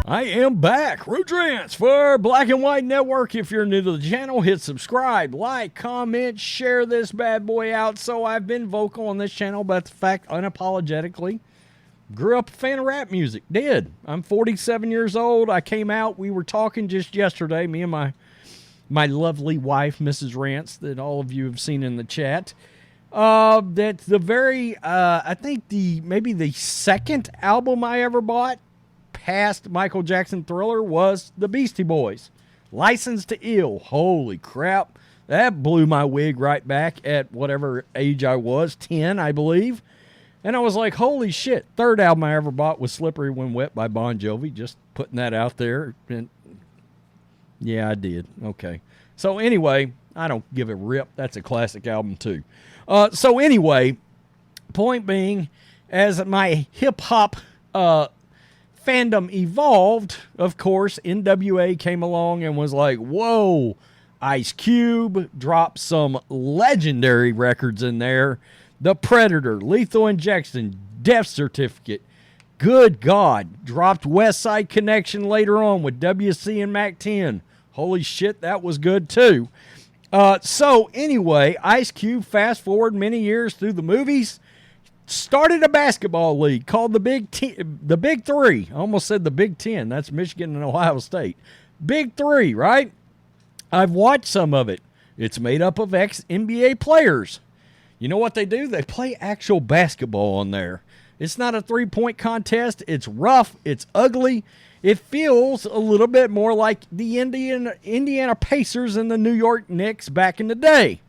I am back. Rudrance for Black and White Network. If you're new to the channel, hit subscribe, like, comment, share this bad boy out. So I've been vocal on this channel about the fact, unapologetically, grew up a fan of rap music. Did. I'm 47 years old. I came out. We were talking just yesterday, me and my lovely wife, Mrs. Rance, that all of you have seen in the chat. That the very, I think maybe the second album I ever bought past Michael Jackson Thriller was the Beastie Boys. Licensed to Ill. Holy crap. That blew my wig right back at whatever age I was, 10, I believe. And I was like, holy shit. Third album I ever bought was Slippery When Wet by Bon Jovi. Just putting that out there. And yeah, I did. Okay. So anyway, I don't give a rip. That's a classic album too. So anyway, point being, as my hip-hop fandom evolved, of course, NWA came along and was like, whoa, Ice Cube dropped some legendary records in there. The Predator, Lethal Injection, Death Certificate. Good God. Dropped West Side Connection later on with WC and Mac 10. Holy shit, that was good too. So anyway, Ice Cube, fast forward many years through the movies, started a basketball league called the Big Three. I almost said the Big Ten. That's Michigan and Ohio State. Big Three, right? I've watched some of it. It's made up of ex-NBA players. You know what they do? They play actual basketball on there. It's not a three-point contest. It's rough. It's ugly. It feels a little bit more like the Indiana Pacers and the New York Knicks back in the day.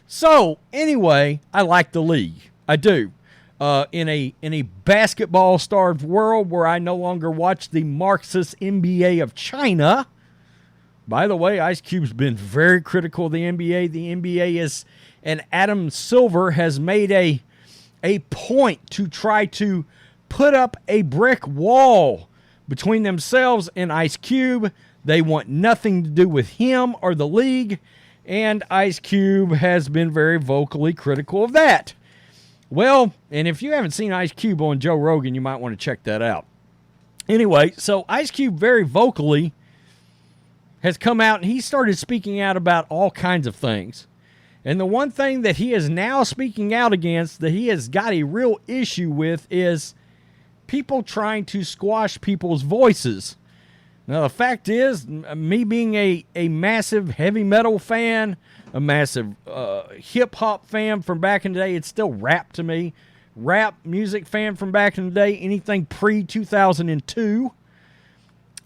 So, anyway, I like the league. I do. In a basketball-starved world where I no longer watch the Marxist NBA of China. By the way, Ice Cube's been very critical of the NBA. The NBA is, and Adam Silver has made a point to try to put up a brick wall between themselves and Ice Cube. They want nothing to do with him or the league, and Ice Cube has been very vocally critical of that. Well, and if you haven't seen Ice Cube on Joe Rogan, you might want to check that out. Anyway, so Ice Cube very vocally has come out, and he started speaking out about all kinds of things. And the one thing that he is now speaking out against, that he has got a real issue with, is people trying to squash people's voices. Now, the fact is, me being a massive heavy metal fan, a massive hip-hop fan from back in the day, it's still rap to me. Rap music fan from back in the day, anything pre-2002,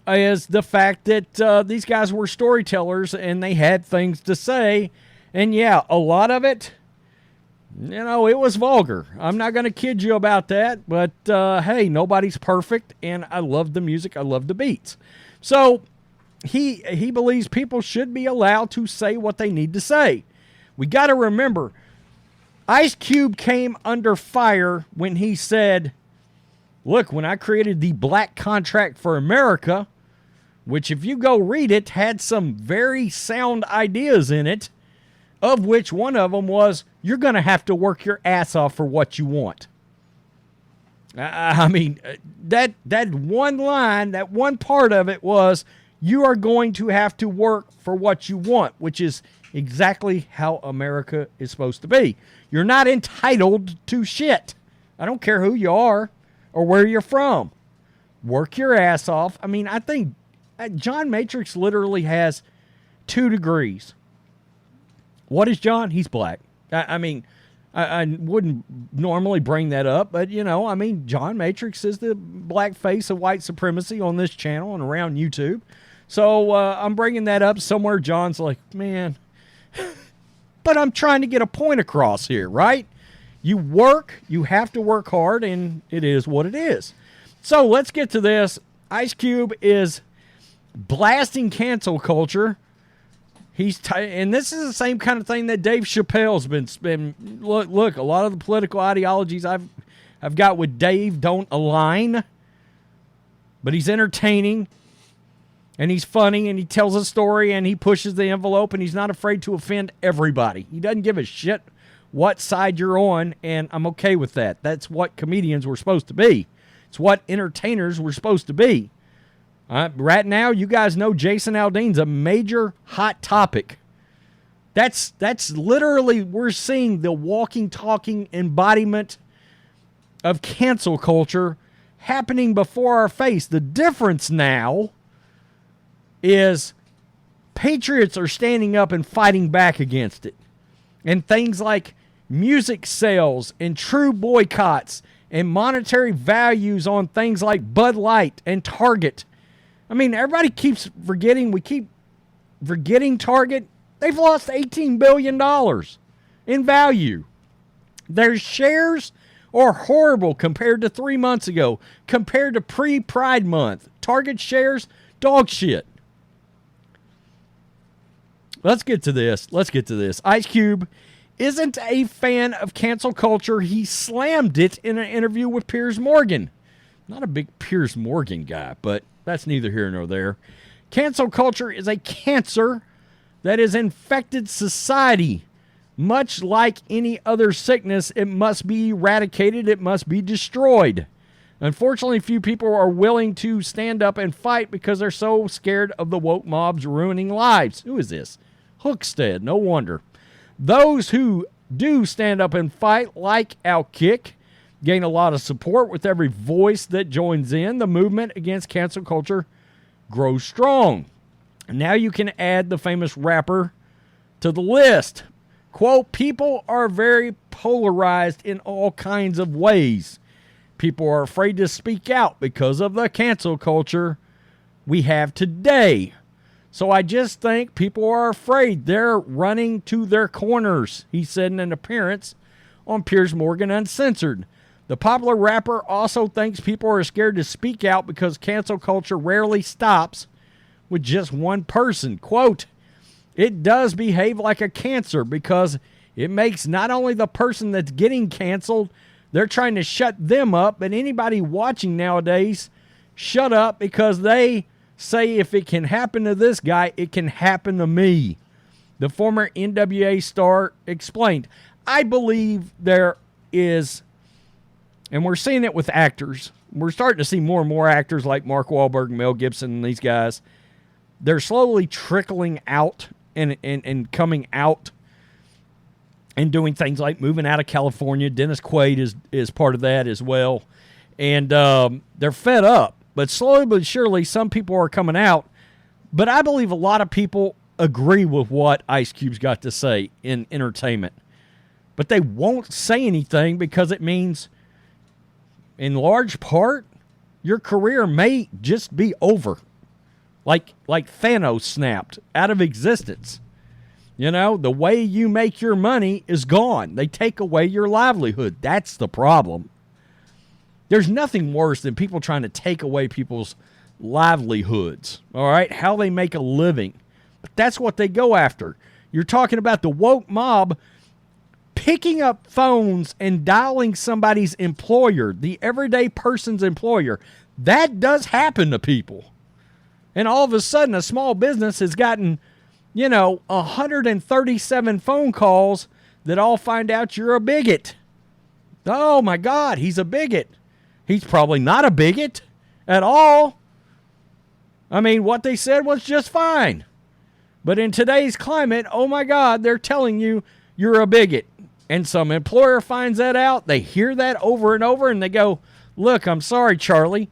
is the fact that these guys were storytellers and they had things to say. And yeah, a lot of it, you know, it was vulgar. I'm not going to kid you about that, but hey, nobody's perfect, and I love the music. I love the beats. So he believes people should be allowed to say what they need to say. We got to remember, Ice Cube came under fire when he said, look, when I created the Black Contract for America, which if you go read it, had some very sound ideas in it, of which one of them was, you're going to have to work your ass off for what you want. I mean, that one line, that one part of it was, you are going to have to work for what you want, which is exactly how America is supposed to be. You're not entitled to shit. I don't care who you are or where you're from. Work your ass off. I mean, I think John Matrix literally has 2 degrees. What is John? He's black. I mean, I wouldn't normally bring that up, but, you know, I mean, John Matrix is the black face of white supremacy on this channel and around YouTube. So I'm bringing that up somewhere. John's like, man, but I'm trying to get a point across here, right? You work, you have to work hard, and it is what it is. So let's get to this. Ice Cube is blasting cancel culture. And this is the same kind of thing that Dave Chappelle's been. Look, a lot of the political ideologies I've got with Dave don't align, but he's entertaining, and he's funny, and he tells a story, and he pushes the envelope, and he's not afraid to offend everybody. He doesn't give a shit what side you're on, and I'm okay with that. That's what comedians were supposed to be. It's what entertainers were supposed to be. Right now, you guys know Jason Aldean's a major hot topic. That's literally, we're seeing the walking, talking embodiment of cancel culture happening before our face. The difference now is patriots are standing up and fighting back against it. And things like music sales and true boycotts and monetary values on things like Bud Light and Target. I mean, everybody keeps forgetting. We keep forgetting Target. They've lost $18 billion in value. Their shares are horrible compared to 3 months ago, compared to pre-Pride Month. Target shares, dog shit. Let's get to this. Ice Cube isn't a fan of cancel culture. He slammed it in an interview with Piers Morgan. Not a big Piers Morgan guy, but that's neither here nor there. Cancel culture is a cancer that has infected society. Much like any other sickness, it must be eradicated. It must be destroyed. Unfortunately, few people are willing to stand up and fight because they're so scared of the woke mobs ruining lives. Who is this? Hookstead, no wonder. Those who do stand up and fight, like Outkick, gain a lot of support with every voice that joins in. The movement against cancel culture grows strong. Now you can add the famous rapper to the list. Quote, people are very polarized in all kinds of ways. People are afraid to speak out because of the cancel culture we have today. So I just think people are afraid. They're running to their corners, he said in an appearance on Piers Morgan Uncensored. The popular rapper also thinks people are scared to speak out because cancel culture rarely stops with just one person. Quote, it does behave like a cancer because it makes not only the person that's getting canceled, they're trying to shut them up, but anybody watching nowadays shut up because they say if it can happen to this guy, it can happen to me. The former NWA star explained, I believe there is, and we're seeing it with actors. We're starting to see more and more actors like Mark Wahlberg, Mel Gibson, and these guys. They're slowly trickling out and coming out and doing things like moving out of California. Dennis Quaid is part of that as well. And they're fed up. But slowly but surely, some people are coming out. But I believe a lot of people agree with what Ice Cube's got to say in entertainment. But they won't say anything because it means, in large part, your career may just be over. Like Thanos snapped out of existence. You know, the way you make your money is gone. They take away your livelihood. That's the problem. There's nothing worse than people trying to take away people's livelihoods, all right? How they make a living. But that's what they go after. You're talking about the woke mob picking up phones and dialing somebody's employer, the everyday person's employer. That does happen to people. And all of a sudden, a small business has gotten, 137 phone calls that all find out you're a bigot. Oh, my God, he's a bigot. He's probably not a bigot at all. I mean, what they said was just fine. But in today's climate, oh, my God, they're telling you you're a bigot. And some employer finds that out. They hear that over and over, and they go, look, I'm sorry, Charlie.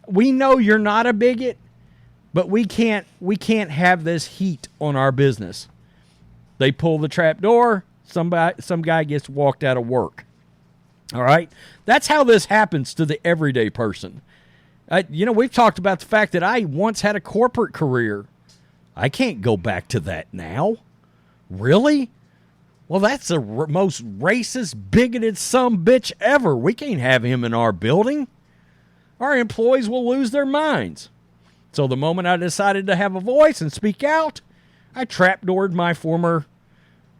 We know you're not a bigot. But we can't have this heat on our business. They pull the trap door. Some guy gets walked out of work. All right? That's how this happens to the everyday person. We've talked about the fact that I once had a corporate career. I can't go back to that now. Really? Well, that's the most racist, bigoted sumbitch ever. We can't have him in our building. Our employees will lose their minds. So the moment I decided to have a voice and speak out, I trapdoored my former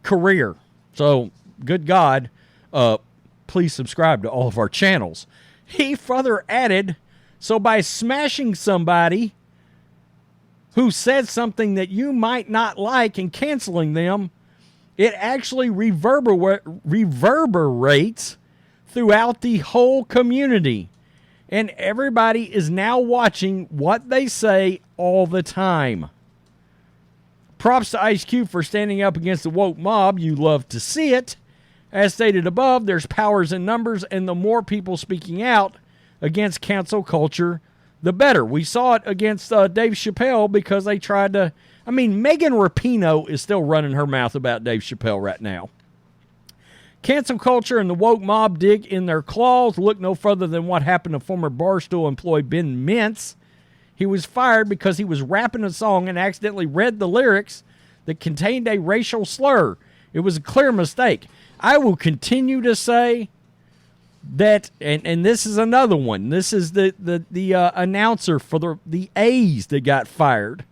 career. So, good God, please subscribe to all of our channels. He further added, so by smashing somebody who said something that you might not like and canceling them, it actually reverberates throughout the whole community. And everybody is now watching what they say all the time. Props to Ice Cube for standing up against the woke mob. You love to see it. As stated above, there's powers in numbers, and the more people speaking out against cancel culture, the better. We saw it against Dave Chappelle because they tried to... I mean, Megan Rapinoe is still running her mouth about Dave Chappelle right now. Cancel culture and the woke mob dig in their claws. Look no further than what happened to former Barstool employee Ben Mintz. He was fired because he was rapping a song and accidentally read the lyrics that contained a racial slur. It was a clear mistake. I will continue to say that, and this is another one. This is the announcer for the A's that got fired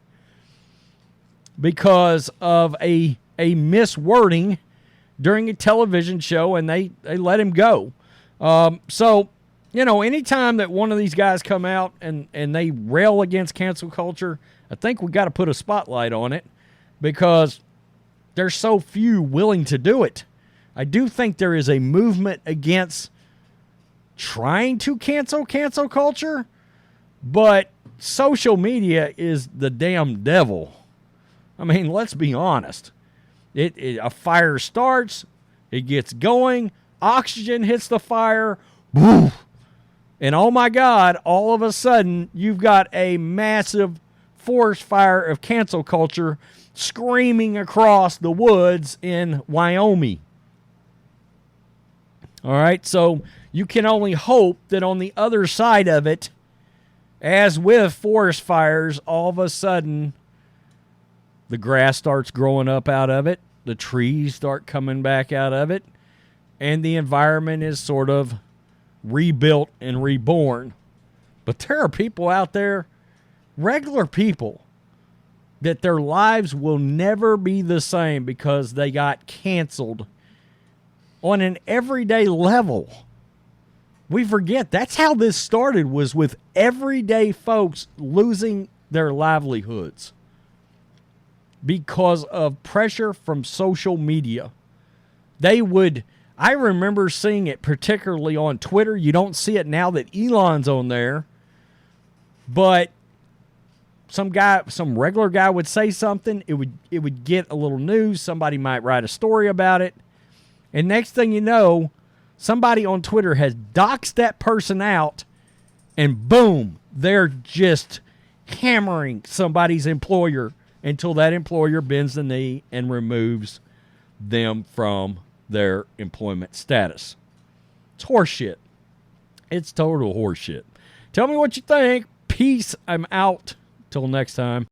because of a miswording during a television show, and they let him go. So, anytime that one of these guys come out and they rail against cancel culture, I think we got to put a spotlight on it because there's so few willing to do it. I do think there is a movement against trying to cancel culture, but social media is the damn devil. I mean, let's be honest. A fire starts, it gets going, oxygen hits the fire, woof, and oh my God, all of a sudden, you've got a massive forest fire of cancel culture screaming across the woods in Wyoming. All right, so you can only hope that on the other side of it, as with forest fires, all of a sudden, the grass starts growing up out of it, the trees start coming back out of it, and the environment is sort of rebuilt and reborn. But there are people out there, regular people, that their lives will never be the same because they got canceled on an everyday level. We forget that's how this started, was with everyday folks losing their livelihoods because of pressure from social media. I remember seeing it particularly on Twitter. You don't see it now that Elon's on there, but some regular guy would say something, it would get a little news, somebody might write a story about it, and next thing you know, somebody on Twitter has doxed that person out, and boom, they're just hammering somebody's employer until that employer bends the knee and removes them from their employment status. It's horseshit. It's total horseshit. Tell me what you think. Peace. I'm out. Till next time.